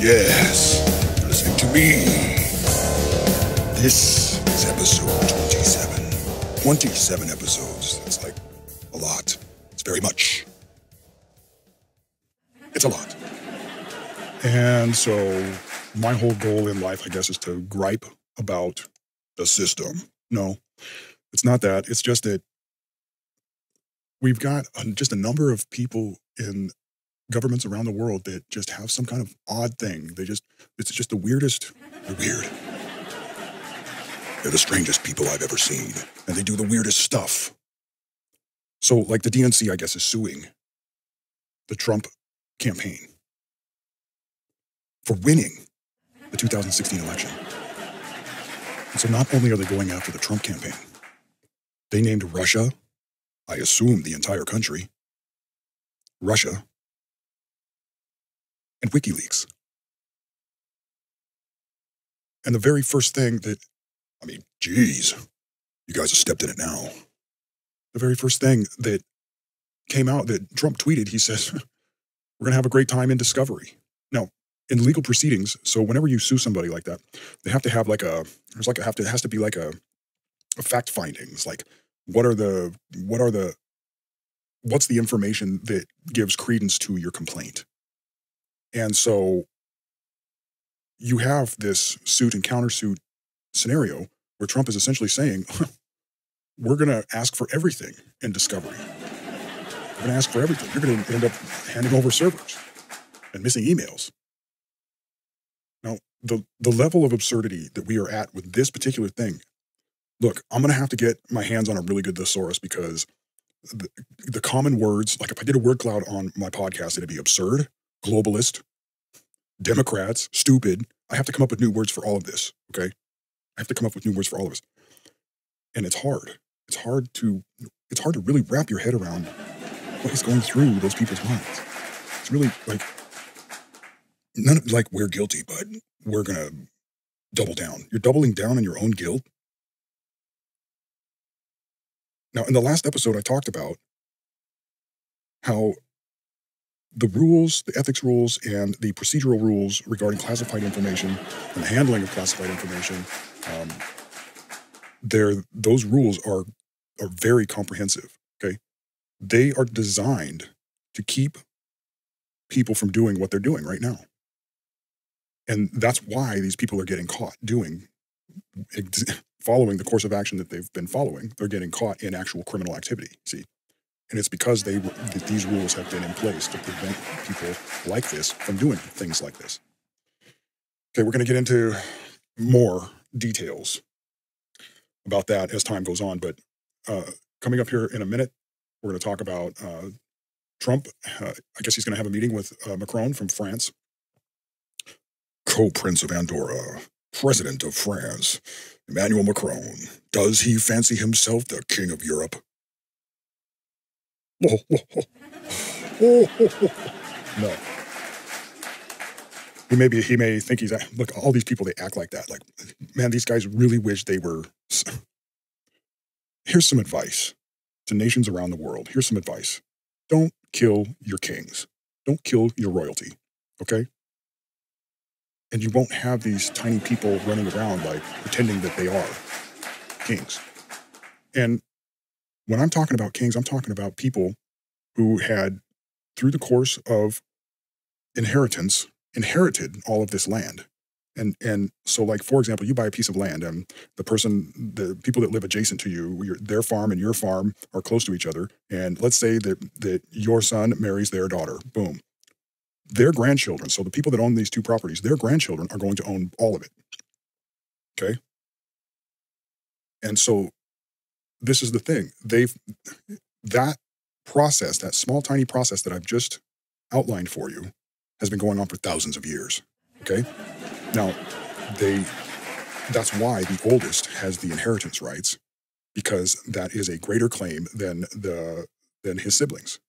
Yes, you're listening to me. This is episode 27. 27 episodes. It's like a lot. It's very much. It's a lot. And so my whole goal in life, I guess, is to gripe about the system. No, it's not that. It's just that we've got just a number of people in governments around the world that just have some kind of odd thing. It's just the weirdest. They're weird. They're the strangest people I've ever seen. And they do the weirdest stuff. So, like the DNC, I guess, is suing the Trump campaign for winning the 2016 election. And so not only are they going after the Trump campaign, they named Russia, I assume the entire country, Russia, and WikiLeaks. And the very first thing that, geez, you guys have stepped in it now. The very first thing that came out that Trump tweeted, he says, we're going to have a great time in discovery. Now, in legal proceedings, so whenever you sue somebody like that, they have to have it has to be like a fact findings, like what's the information that gives credence to your complaint? And so you have this suit and countersuit scenario where Trump is essentially saying, we're going to ask for everything in discovery. We're going to ask for everything. You're going to end up handing over servers and missing emails. Now, the level of absurdity that we are at with this particular thing, look, I'm going to have to get my hands on a really good thesaurus because the common words, like if I did a word cloud on my podcast, it'd be absurd, globalist, Democrats, stupid. I have to come up with new words for all of this, okay? I have to come up with new words for all of this. And it's hard. It's hard to really wrap your head around what is going through those people's minds. It's really like we're guilty, but we're going to double down. You're doubling down on your own guilt. Now, in the last episode, I talked about how the rules, the ethics rules, and the procedural rules regarding classified information and the handling of classified information, those rules are very comprehensive, okay? They are designed to keep people from doing what they're doing right now. And that's why these people are getting caught following the course of action that they've been following. They're getting caught in actual criminal activity, see? And it's because these rules have been in place to prevent people like this from doing things like this. Okay, we're going to get into more details about that as time goes on. But coming up here in a minute, we're going to talk about Trump. I guess he's going to have a meeting with Macron from France. Co-Prince of Andorra, President of France, Emmanuel Macron. Does he fancy himself the King of Europe? No. He may think he's, look, all these people, they act like that. Like, man, these guys really wish they were. Here's some advice to nations around the world. Here's some advice. Don't kill your kings. Don't kill your royalty, okay? And you won't have these tiny people running around like pretending that they are kings. And when I'm talking about kings, I'm talking about people who had, through the course of inheritance, inherited all of this land. And so, like, for example, you buy a piece of land and the people that live adjacent to you, their farm and your farm are close to each other. And let's say that your son marries their daughter. Boom. Their grandchildren, so the people that own these two properties, their grandchildren are going to own all of it. Okay? And so this is the thing. That process, that small, tiny process that I've just outlined for you has been going on for thousands of years. Okay? Now, that's why the oldest has the inheritance rights, because that is a greater claim than his siblings.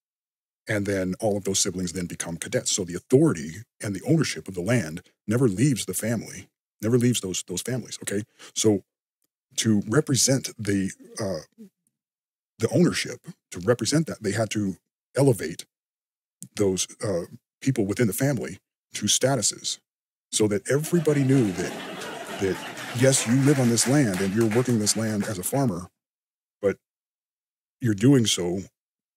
And then all of those siblings then become cadets. So the authority and the ownership of the land never leaves the family, never leaves those families, okay? So to represent the ownership, to represent that, they had to elevate those people within the family to statuses so that everybody knew that yes, you live on this land and you're working this land as a farmer, but you're doing so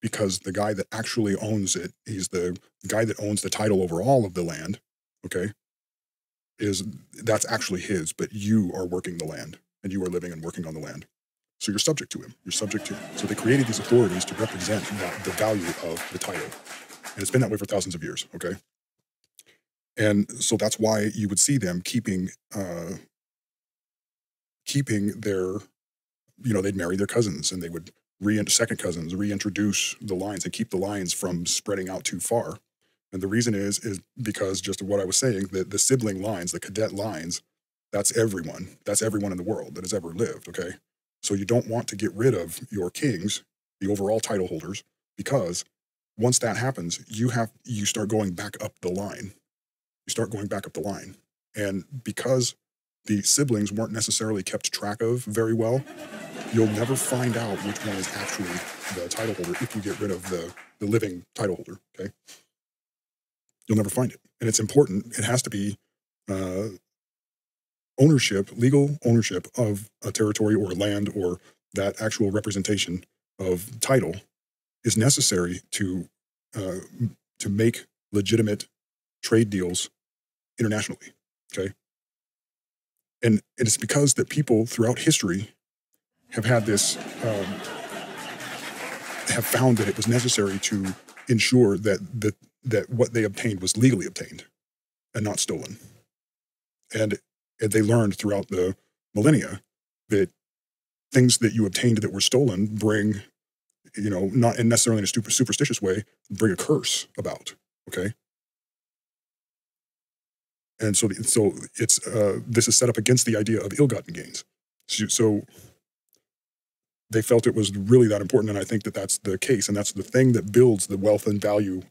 because the guy that actually owns it, he's the guy that owns the title over all of the land, okay, is that's actually his, but you are working the land and you are living and working on the land. So you're subject to him. You're subject to him. So they created these authorities to represent the value of the title. And it's been that way for thousands of years, okay? And so that's why you would see them keeping their, they'd marry their cousins and they would second cousins, reintroduce the lines and keep the lines from spreading out too far. And the reason is because just of what I was saying, that the sibling lines, the cadet lines, that's everyone. That's everyone in the world that has ever lived, okay? So you don't want to get rid of your kings, the overall title holders, because once that happens, you start going back up the line. You start going back up the line. And because the siblings weren't necessarily kept track of very well, you'll never find out which one is actually the title holder if you get rid of the living title holder, okay? You'll never find it. And it's important. It has to be ownership, legal ownership of a territory or land or that actual representation of title is necessary to make legitimate trade deals internationally, okay? And it's because that people throughout history have had this, have found that it was necessary to ensure that what they obtained was legally obtained and not stolen. And they learned throughout the millennia that things that you obtained that were stolen bring, not necessarily in a superstitious way, bring a curse about, okay? And so it's this is set up against the idea of ill-gotten gains. So they felt it was really that important, and I think that that's the case, and that's the thing that builds the wealth and value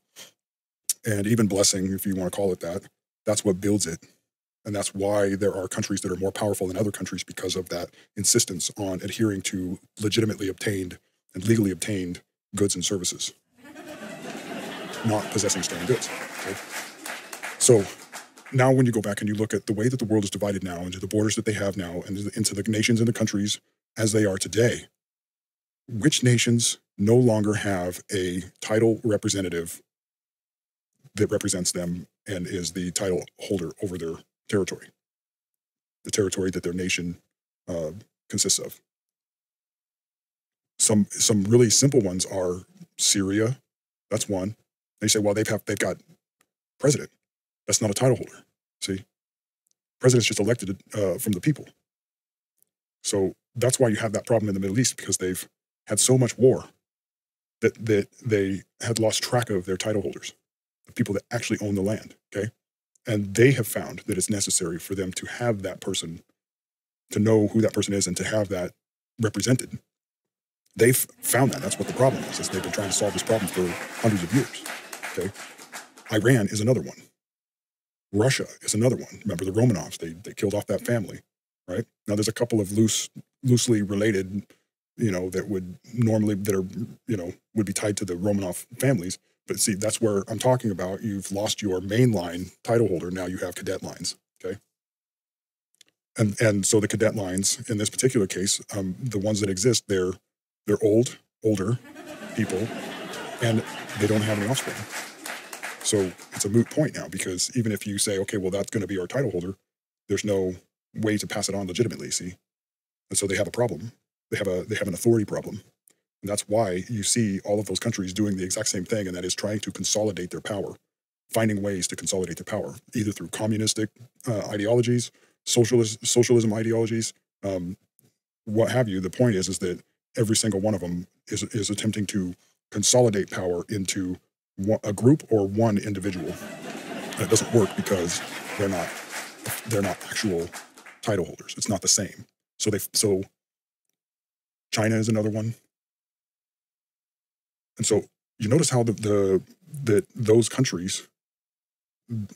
and even blessing, if you want to call it that. That's what builds it. And that's why there are countries that are more powerful than other countries, because of that insistence on adhering to legitimately obtained and legally obtained goods and services, not possessing stolen goods. Okay? So now when you go back and you look at the way that the world is divided now into the borders that they have now and into the nations and the countries as they are today, which nations no longer have a title representative that represents them and is the title holder over their territory, the territory that their nation consists of? Some really simple ones are Syria. That's one. They say, well, they've got president. That's not a title holder. See, president's just elected from the people. So that's why you have that problem in the Middle East, because they've had so much war that they had lost track of their title holders, the people that actually own the land. Okay, and they have found that it's necessary for them to have that person, to know who that person is, and to have that represented. They've found that. That's what the problem is they've been trying to solve this problem for hundreds of years. Okay, Iran is another one. Russia is another one. Remember the Romanovs? They killed off that family, right? Now there's a couple of loosely related, that would be tied to the Romanov families. But see, that's where I'm talking about. You've lost your mainline title holder. Now you have cadet lines. Okay, and so the cadet lines in this particular case, the ones that exist, they're older people, and they don't have any offspring. So it's a moot point now, because even if you say, okay, well, that's going to be our title holder, there's no way to pass it on legitimately, see? And so they have a problem. They have an authority problem. And that's why you see all of those countries doing the exact same thing, and that is trying to consolidate their power, finding ways to consolidate their power, either through communistic ideologies, socialism ideologies, what have you. The point is that every single one of them is attempting to consolidate power into a group or one individual. And it doesn't work because they're not actual title holders. It's not the same. So China is another one. And so you notice how that those countries,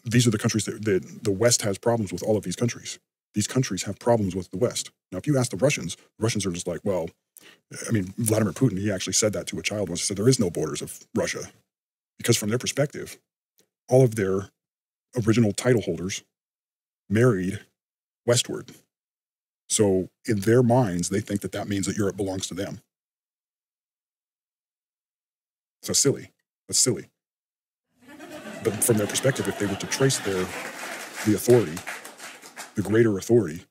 these are the countries that the West has problems with. All of these countries. These countries have problems with the West. Now, if you ask the Russians are just like, well, I mean, Vladimir Putin, he actually said that to a child once. He said, there is no borders of Russia. Because from their perspective, all of their original title holders married westward. So in their minds, they think that that means that Europe belongs to them. So silly. That's silly. But from their perspective, if they were to trace the authority, the greater authority,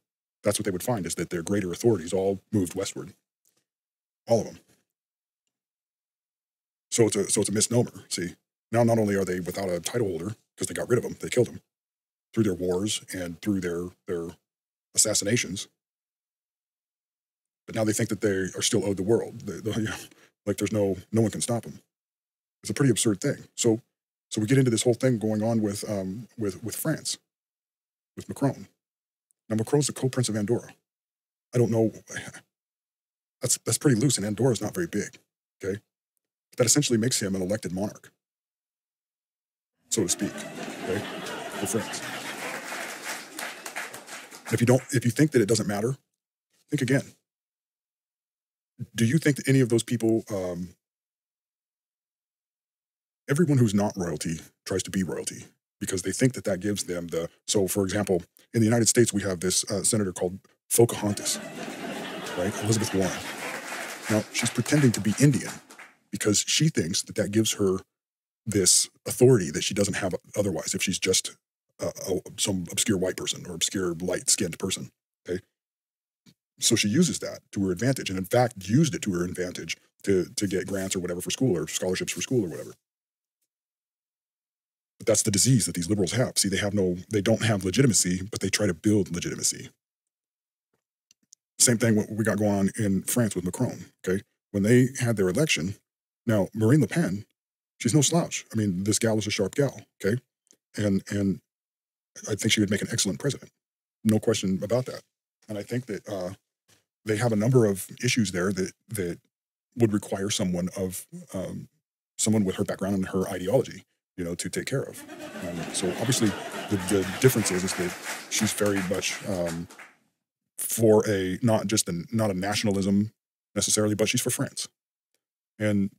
that's what they would find, is that their greater authorities all moved westward. All of them. So it's a misnomer. See, now not only are they without a title holder because they got rid of them, they killed them through their wars and through their assassinations, but now they think that they are still owed the world. Like there's no one can stop them. It's a pretty absurd thing. So we get into this whole thing going on with France, with Macron. Now Macron's the co-Prince of Andorra. I don't know. That's pretty loose, and Andorra's not very big. Okay, that essentially makes him an elected monarch, so to speak. Okay, for France. If you think that it doesn't matter, think again. Do you think that any of those people, everyone who's not royalty tries to be royalty because they think that that gives them the. So, for example, in the United States, we have this senator called Pocahontas, right? Elizabeth Warren. Now, she's pretending to be Indian because she thinks that that gives her this authority that she doesn't have otherwise if she's just some obscure white person or obscure light-skinned person, okay? So she uses that to her advantage, and in fact used it to her advantage to get grants or whatever for school or scholarships for school or whatever. But that's the disease that these liberals have. See, they don't have legitimacy, but they try to build legitimacy. Same thing what we got going on in France with Macron, okay? When they had their election, now Marine Le Pen, she's no slouch. I mean, this gal is a sharp gal, okay? And I think she would make an excellent president. No question about that. And I think that they have a number of issues there that would require someone with her background and her ideology, to take care of. So obviously the difference is that she's very much for not a nationalism necessarily, but she's for France. And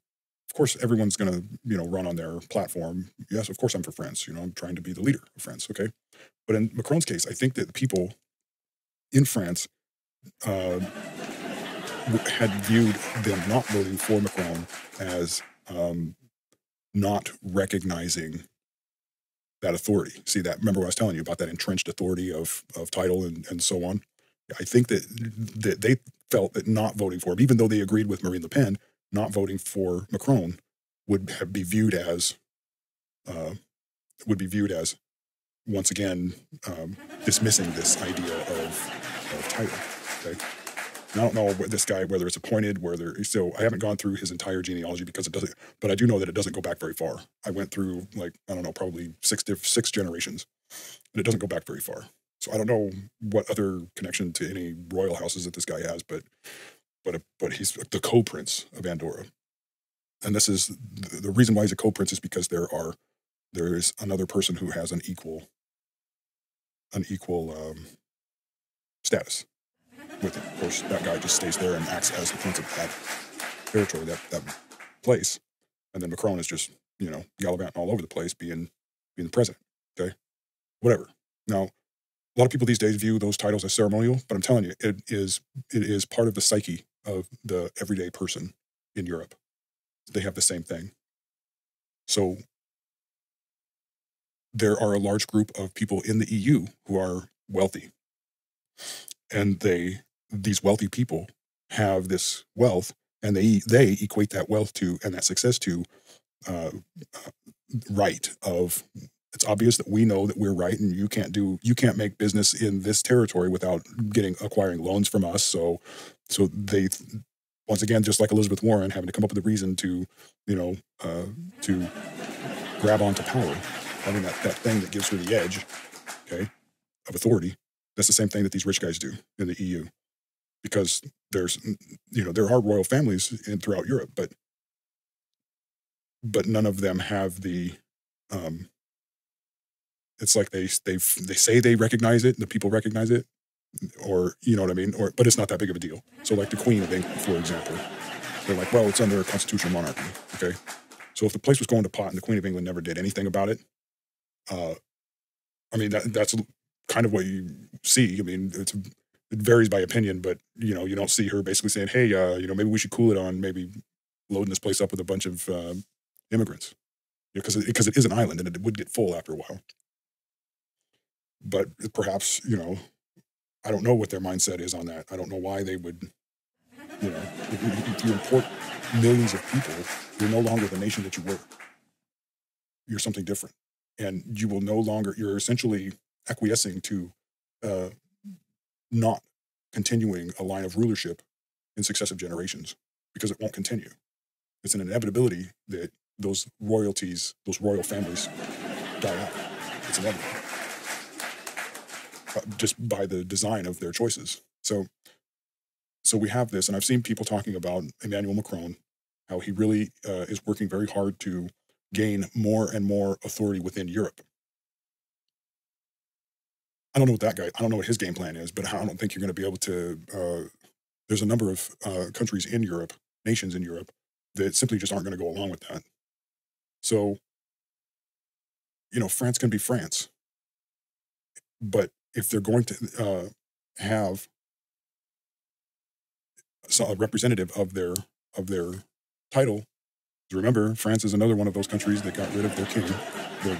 of course, everyone's going to, run on their platform. Yes, of course I'm for France. I'm trying to be the leader of France, okay? But in Macron's case, I think that the people in France had viewed them not voting for Macron as not recognizing that authority. See that? Remember what I was telling you about that entrenched authority of title and so on? I think that they felt that not voting for him, even though they agreed with Marine Le Pen, not voting for Macron would be viewed as once again dismissing this idea of title. Okay, and I don't know what this guy, whether it's appointed, so I haven't gone through his entire genealogy because it doesn't, but I do know that it doesn't go back very far. I went through probably six generations, and it doesn't go back very far. So I don't know what other connection to any royal houses that this guy has, but he's the co-prince of Andorra. And this is the reason why he's a co-prince is because there is another person who has an equal status with him. Of course, that guy just stays there and acts as the prince of that territory, that place. And then Macron is just, gallivanting all over the place, being the president. Okay, whatever. Now, a lot of people these days view those titles as ceremonial, but I'm telling you, it is part of the psyche of the everyday person in Europe. They have the same thing. So there are a large group of people in the EU who are wealthy, and these wealthy people have this wealth, and they equate that wealth to and that success to right of. It's obvious that we know that we're right, and you can't make business in this territory without acquiring loans from us. So they, once again, just like Elizabeth Warren, having to come up with a reason to grab onto power, having that thing that gives her the edge, okay, of authority. That's the same thing that these rich guys do in the EU, because there are royal families throughout Europe, but none of them have the. It's like they say they recognize it, and the people recognize it, or you know what I mean, but it's not that big of a deal. So like the Queen of England, for example, they're like, well, it's under a constitutional monarchy, okay? So if the place was going to pot and the Queen of England never did anything about it, I mean that's kind of what you see. I mean, it varies by opinion, but you don't see her basically saying, "Hey, maybe we should cool it on maybe loading this place up with a bunch of immigrants," because it is an island and it would get full after a while. But perhaps I don't know what their mindset is on that. I don't know why they would. If you import millions of people, you're no longer the nation that you were. You're something different, and you will no longer. You're essentially acquiescing to uh, not continuing a line of rulership in successive generations because it won't continue. It's an inevitability that those royalties, those royal families, die out. It's inevitable, just by the design of their choices. So we have this, and I've seen people talking about Emmanuel Macron, how he really is working very hard to gain more and more authority within Europe. I don't know what that guy. I don't know what his game plan is, but I don't think you're going to be able to. There's a number of countries in Europe, nations in Europe, that simply just aren't going to go along with that. So, France can be France, but if they're going to have a representative of their title, remember, France is another one of those countries that got rid of their king, the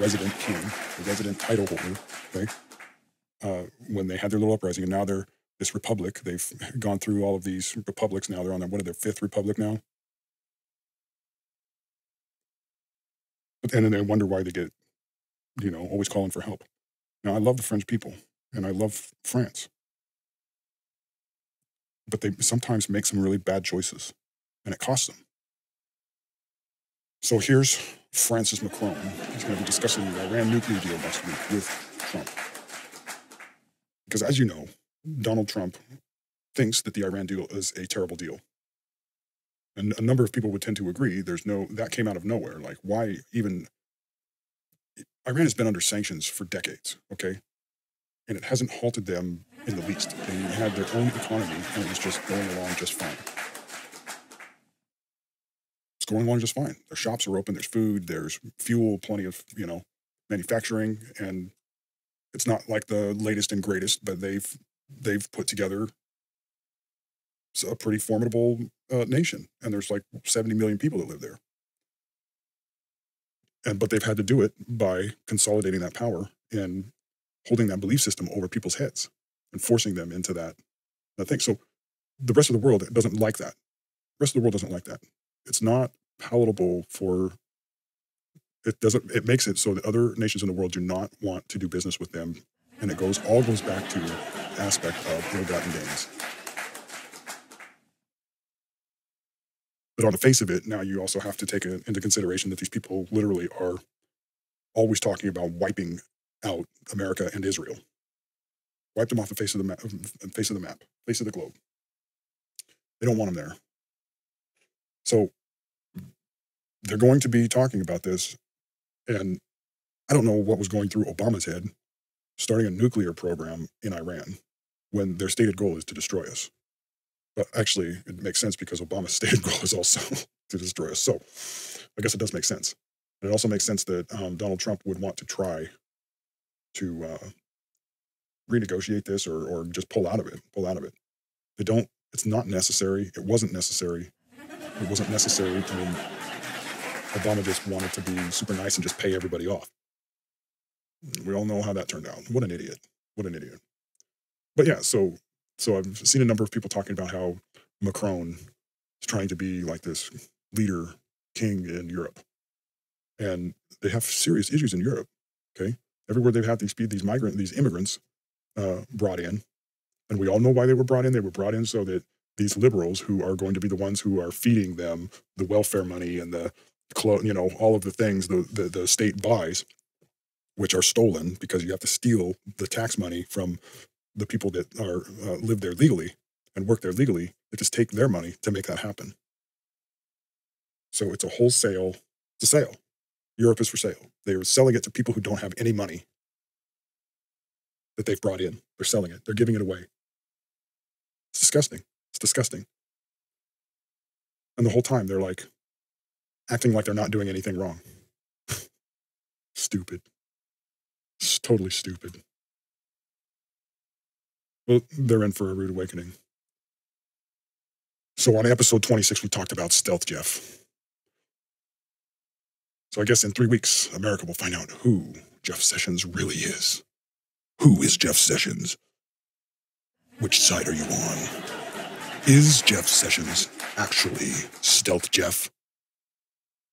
resident title holder. Okay, when they had their little uprising, and now they're this republic. They've gone through all of these republics. Now they're on their fifth republic now, and then they wonder why they get always calling for help. Now I love the French people and I love France, but they sometimes make some really bad choices, and it costs them. So here's Francis Macron. He's going to be discussing the Iran nuclear deal next week with Trump. Because as you know, Donald Trump thinks that the Iran deal is a terrible deal. And a number of people would tend to agree. That came out of nowhere. Like, why even? Iran has been under sanctions for decades, okay? And it hasn't halted them in the least. They had their own economy, and it was just going along just fine. It's going along just fine. Their shops are open, there's food, there's fuel, plenty of, manufacturing, and it's not like the latest and greatest, but they've put together a pretty formidable nation, and there's like 70 million people that live there. But they've had to do it by consolidating that power and holding that belief system over people's heads and forcing them into that thing. So the rest of the world doesn't like that. The rest of the world doesn't like that. It's not palatable for it makes it so that other nations in the world do not want to do business with them, and it all goes back to the aspect of ill-gotten gains. But on the face of it, now you also have to take into consideration that these people literally are always talking about wiping out America and Israel. Wipe them off the face of the map, face of the globe. They don't want them there. So they're going to be talking about this, and I don't know what was going through Obama's head, starting a nuclear program in Iran when their stated goal is to destroy us. But actually, it makes sense because Obama's stated goal is also to destroy us. So I guess it does make sense. And it also makes sense that Donald Trump would want to try to renegotiate this or just pull out of it. They don't. It's not necessary. It wasn't necessary. It wasn't necessary. I mean, Obama just wanted to be super nice and just pay everybody off. We all know how that turned out. What an idiot. What an idiot. But yeah, so I've seen a number of people talking about how Macron is trying to be like this leader king in Europe. And they have serious issues in Europe, okay? Everywhere they've had these immigrants brought in. And we all know why they were brought in. They were brought in so that these liberals, who are going to be the ones who are feeding them the welfare money and the all of the things the state buys, which are stolen because you have to steal the tax money from the people that are live there legally and work there legally. They just take their money to make that happen. So it's a wholesale. It's a sale. Europe is for sale. They are selling it to people who don't have any money that they've brought in. They're selling it. They're giving it away. It's disgusting. It's disgusting. And the whole time they're like acting like they're not doing anything wrong. Stupid. It's totally stupid. Well, they're in for a rude awakening. So on episode 26, we talked about Stealth Jeff. So I guess in 3 weeks, America will find out who Jeff Sessions really is. Who is Jeff Sessions? Which side are you on? Is Jeff Sessions actually Stealth Jeff,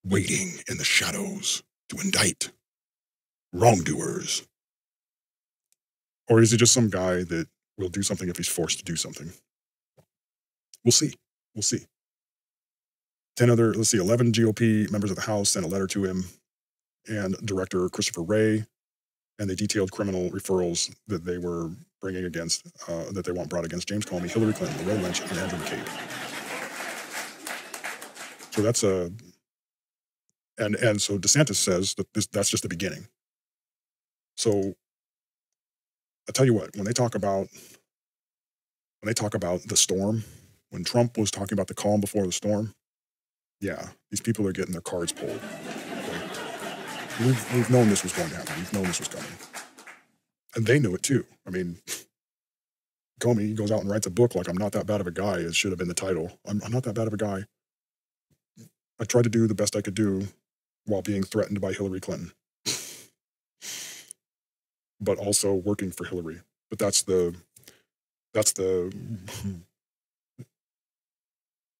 waiting in the shadows to indict wrongdoers? Or is he just some guy that will do something if he's forced to do something? We'll see. We'll see. 11 GOP members of the House sent a letter to him and Director Christopher Wray, and they detailed criminal referrals that they were bringing against, that they want brought against James Comey, Hillary Clinton, Loretta Lynch, and Andrew McCabe. So that's and so DeSantis says that that's just the beginning. So I tell you what, when they talk about the storm, when Trump was talking about the calm before the storm, yeah, these people are getting their cards pulled. Okay? We've known this was going to happen. We've known this was coming. And they knew it too. I mean, Comey goes out and writes a book like, I'm not that bad of a guy. It should have been the title. I'm not that bad of a guy. I tried to do the best I could do while being threatened by Hillary Clinton, but also working for Hillary. But that's the,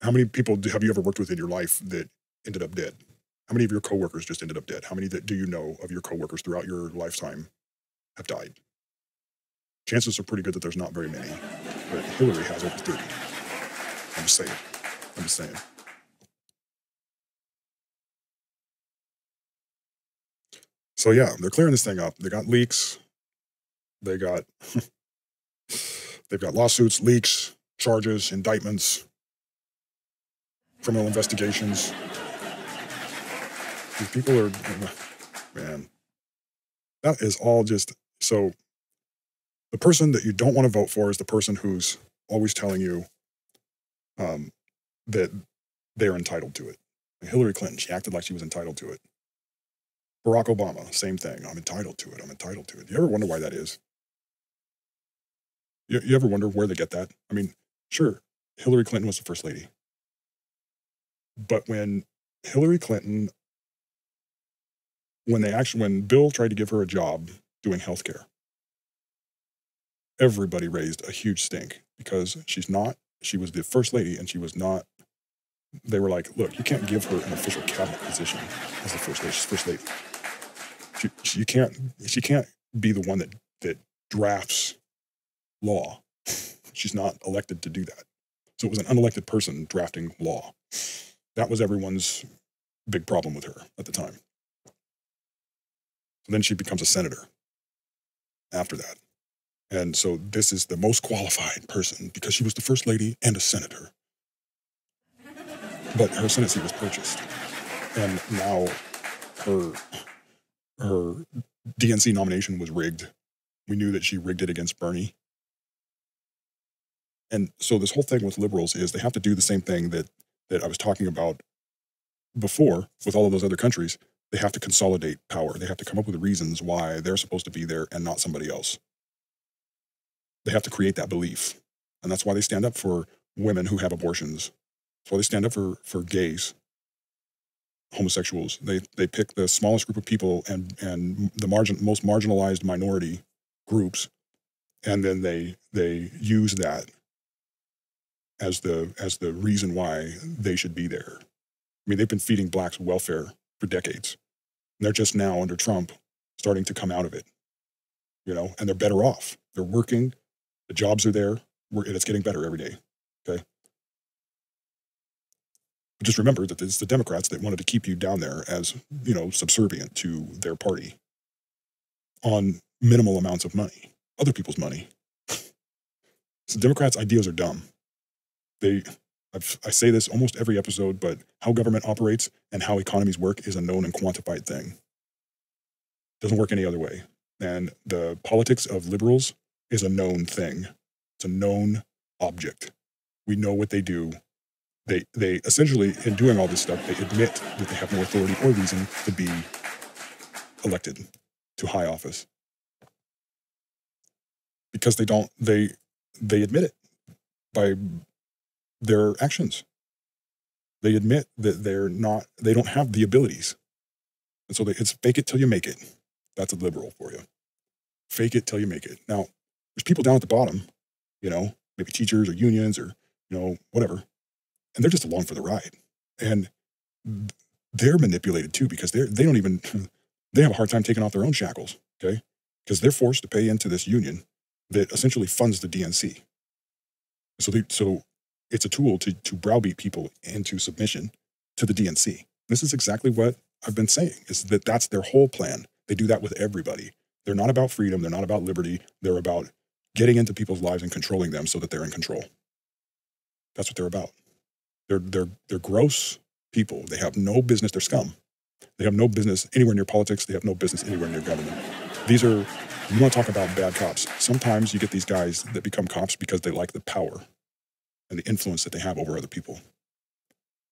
how many people have you ever worked with in your life that ended up dead? How many of your coworkers just ended up dead? How many do you know of your coworkers throughout your lifetime have died? Chances are pretty good that there's not very many, but Hillary has over 30. I'm just saying. So yeah, they're clearing this thing up. They got leaks. They've got lawsuits, leaks, charges, indictments, criminal investigations. These people are, man, that is all just, so the person that you don't want to vote for is the person who's always telling you that they're entitled to it. Hillary Clinton, she acted like she was entitled to it. Barack Obama, same thing. I'm entitled to it. I'm entitled to it. You ever wonder why that is? You ever wonder where they get that? I mean, sure, Hillary Clinton was the first lady. But when Hillary Clinton, when Bill tried to give her a job doing healthcare, everybody raised a huge stink because she was the first lady and she was not, they were like, look, you can't give her an official cabinet position as the first lady. She's first lady. She can't be the one that drafts law. She's not elected to do that. So it was an unelected person drafting law. That was everyone's big problem with her at the time. So then she becomes a senator after that. And so this is the most qualified person because she was the first lady and a senator. But her Senate seat was purchased. And now her DNC nomination was rigged. We knew that she rigged it against Bernie. And so this whole thing with liberals is they have to do the same thing that I was talking about before with all of those other countries. They have to consolidate power. They have to come up with reasons why they're supposed to be there and not somebody else. They have to create that belief. And that's why they stand up for women who have abortions. That's why they stand up for gays, homosexuals. They pick the smallest group of people and the most marginalized minority groups, and then they use that as the reason why they should be there. I mean, they've been feeding blacks welfare for decades. And they're just now under Trump starting to come out of it, and they're better off. They're working, the jobs are there, and it's getting better every day. Okay. But just remember that it's the Democrats that wanted to keep you down there as, subservient to their party on minimal amounts of money, other people's money. So Democrats' ideas are dumb. I say this almost every episode, but how government operates and how economies work is a known and quantified thing. Doesn't work any other way. And the politics of liberals is a known thing. It's a known object. We know what they do. They essentially, in doing all this stuff, they admit that they have no authority or reason to be elected to high office. Because they admit it by their actions. They admit that they don't have the abilities. And so it's fake it till you make it. That's a liberal for you. Fake it till you make it. Now, there's people down at the bottom, maybe teachers or unions or, whatever, and they're just along for the ride. And they're manipulated too because they don't even, they have a hard time taking off their own shackles, okay? Because they're forced to pay into this union that essentially funds the DNC. So it's a tool to browbeat people into submission to the DNC. This is exactly what I've been saying, is that that's their whole plan. They do that with everybody. They're not about freedom. They're not about liberty. They're about getting into people's lives and controlling them so that they're in control. That's what they're about. They're gross people. They have no business. They're scum. They have no business anywhere near politics. They have no business anywhere near government. You want to talk about bad cops. Sometimes you get these guys that become cops because they like the power and the influence that they have over other people.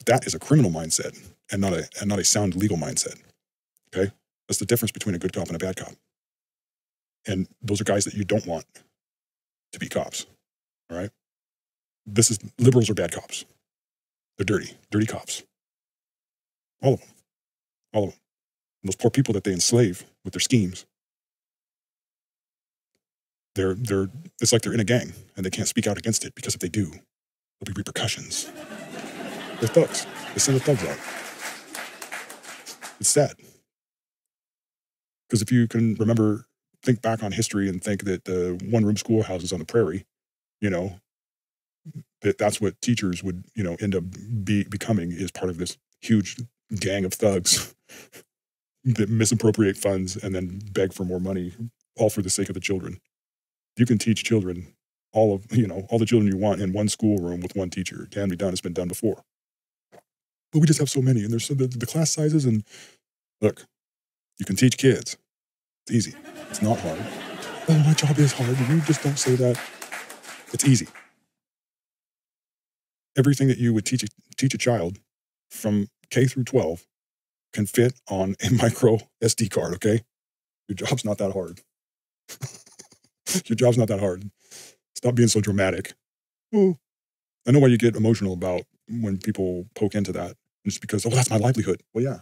That is a criminal mindset and not a sound legal mindset. Okay? That's the difference between a good cop and a bad cop. And those are guys that you don't want to be cops. All right? Liberals are bad cops. They're dirty cops. All of them. All of them. And those poor people that they enslave with their schemes, it's like they're in a gang and they can't speak out against it, because if they do, there'll be repercussions. They're thugs. They send the thugs out. It's sad. Because if you can think back on history and think that the one-room schoolhouses on the prairie, that's what teachers would, end up becoming, is part of this huge gang of thugs that misappropriate funds and then beg for more money, all for the sake of the children. You can teach children all the children you want in one schoolroom with one teacher. It can be done. It's been done before. But we just have so many, and there's the class sizes. And look, you can teach kids. It's easy. It's not hard. Oh, my job is hard. You just don't say that. It's easy. Everything that you would teach a child from K through 12 can fit on a micro SD card, okay? Your job's not that hard. Your job's not that hard. Stop being so dramatic. Oh, I know why you get emotional about when people poke into that. It's because, that's my livelihood. Well, yeah.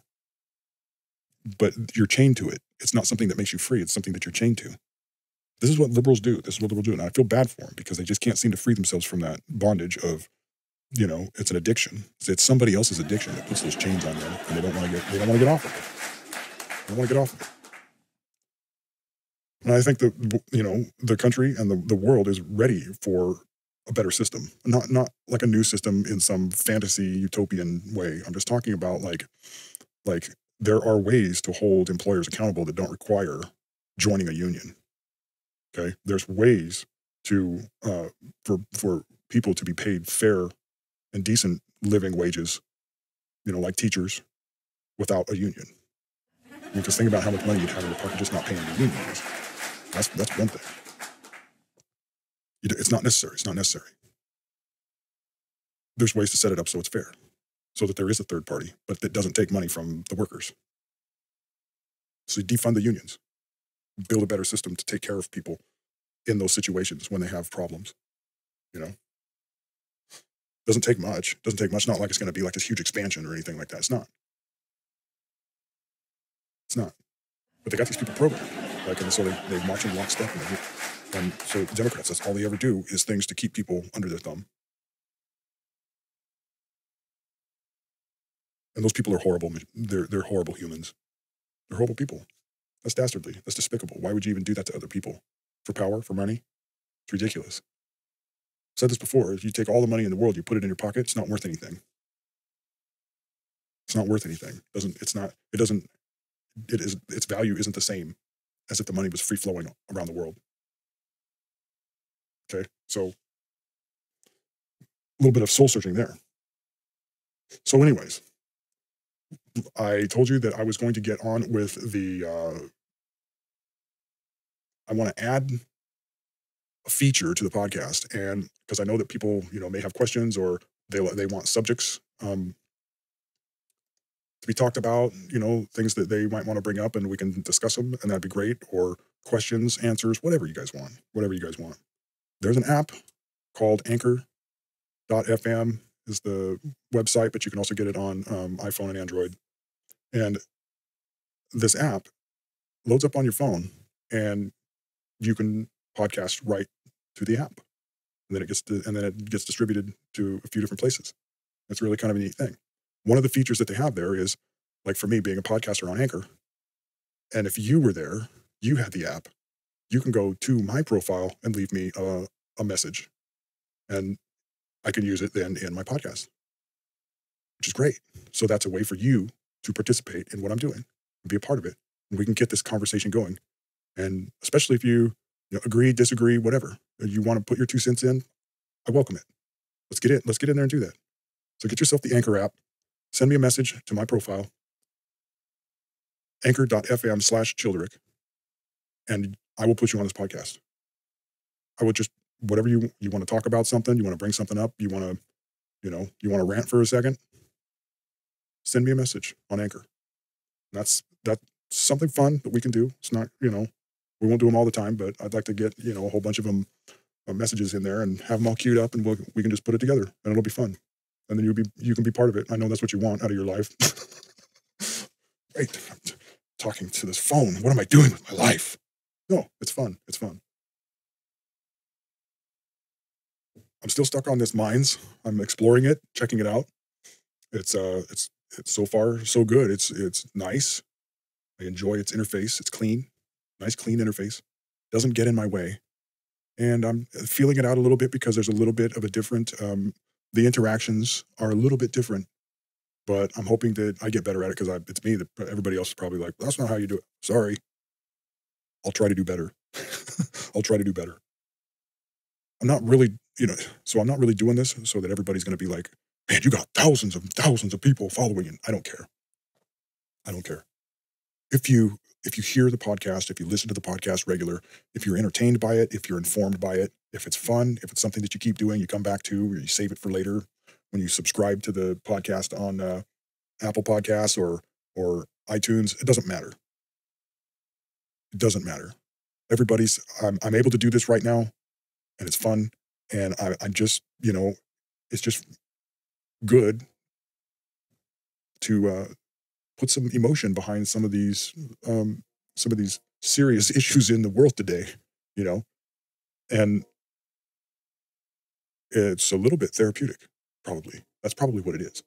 But you're chained to it. It's not something that makes you free. It's something that you're chained to. This is what liberals do. This is what liberals do. And I feel bad for them because they just can't seem to free themselves from that bondage of, it's an addiction. It's somebody else's addiction that puts those chains on them, and they don't want to get off of it. They don't want to get off of it. And I think that, the country and the world is ready for a better system. Not like a new system in some fantasy utopian way. I'm just talking about like there are ways to hold employers accountable that don't require joining a union. Okay? There's ways to for people to be paid fair and decent living wages, like teachers, without a union. Because think about how much money you'd have in the pocket just not paying the union. That's one thing. It's not necessary. It's not necessary. There's ways to set it up so it's fair, so that there is a third party, but that doesn't take money from the workers. So you defund the unions, build a better system to take care of people in those situations when they have problems. Doesn't take much. Doesn't take much. Not like it's going to be like this huge expansion or anything like that. It's not. It's not. But they got these people programmed, and so they march in lockstep. And so Democrats, that's all they ever do is things to keep people under their thumb. And those people are horrible. They're horrible humans. They're horrible people. That's dastardly. That's despicable. Why would you even do that to other people? For power? For money? It's ridiculous. I've said this before. If you take all the money in the world, you put it in your pocket, it's not worth anything. It's not worth anything. Its value isn't the same as if the money was free flowing around the world. Okay? So, a little bit of soul searching there. So anyways, I told you that I was going to get on with I want to add a feature to the podcast, and because I know that people, may have questions or they want subjects to be talked about, things that they might want to bring up, and we can discuss them, and that'd be great. Or questions, answers, whatever you guys want. There's an app called Anchor.fm is the website, but you can also get it on iPhone and Android. And this app loads up on your phone, and you can podcast right through the app. And then it gets distributed to a few different places. It's really kind of a neat thing. One of the features that they have there is, like for me being a podcaster on Anchor, and if you were there, you had the app, you can go to my profile and leave me a message, and I can use it then in my podcast, which is great. So that's a way for you to participate in what I'm doing and be a part of it. And we can get this conversation going. And especially if you agree, disagree, whatever, you want to put your 2 cents in, I welcome it. Let's get in there and do that. So get yourself the Anchor app, send me a message to my profile, anchor.fm/Childeric, and I will put you on this podcast. I would just, whatever you want to talk about something, you want to bring something up, you want to rant for a second, send me a message on Anchor. That's something fun that we can do. It's not, we won't do them all the time, but I'd like to get, a whole bunch of them messages in there and have them all queued up, and we can just put it together, and it'll be fun. And then you can be part of it. I know that's what you want out of your life. Wait, I'm talking to this phone. What am I doing with my life? No, it's fun. It's fun. I'm still stuck on this Minds. I'm exploring it, checking it out. It's so far so good. It's nice. I enjoy its interface. It's clean, nice clean interface. Doesn't get in my way, and I'm feeling it out a little bit because there's a little bit of a different. The interactions are a little bit different, but I'm hoping that I get better at it because it's me that everybody else is probably like, that's not how you do it. Sorry. I'll try to do better. I'll try to do better. I'm not really, so I'm not really doing this so that everybody's going to be like, man, you got thousands of people following you. I don't care. I don't care. If you hear the podcast, if you listen to the podcast regular, if you're entertained by it, if you're informed by it, if it's fun, if it's something that you keep doing, you come back to, or you save it for later when you subscribe to the podcast on Apple Podcasts or iTunes, it doesn't matter. It doesn't matter. I'm able to do this right now, and it's fun, and I just, it's just good to put some emotion behind some of these serious issues in the world today, and it's a little bit therapeutic, probably. That's probably what it is.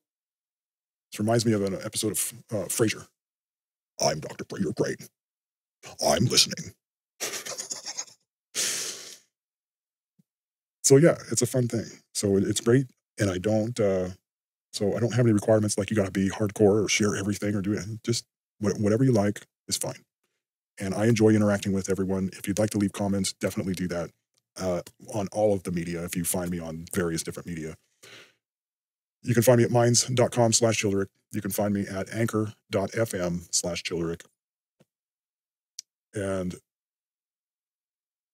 This reminds me of an episode of Frasier. I'm Dr. Frasier Crane. I'm listening. So yeah, it's a fun thing. So it's great, and I don't have any requirements like you got to be hardcore or share everything or do it. Just whatever you like is fine. And I enjoy interacting with everyone. If you'd like to leave comments, definitely do that on all of the media. If you find me on various different media, you can find me at minds.com/Childeric. You can find me at anchor.fm/Childeric. And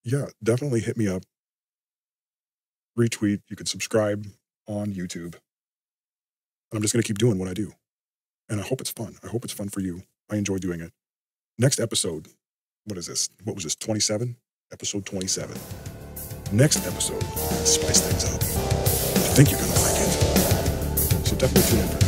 yeah, definitely hit me up. Retweet. You can subscribe on YouTube. And I'm just going to keep doing what I do. And I hope it's fun. I hope it's fun for you. I enjoy doing it. Next episode. What is this? What was this? 27? Episode 27. Next episode, spice things up. I think you're going to like it. So definitely tune in for that.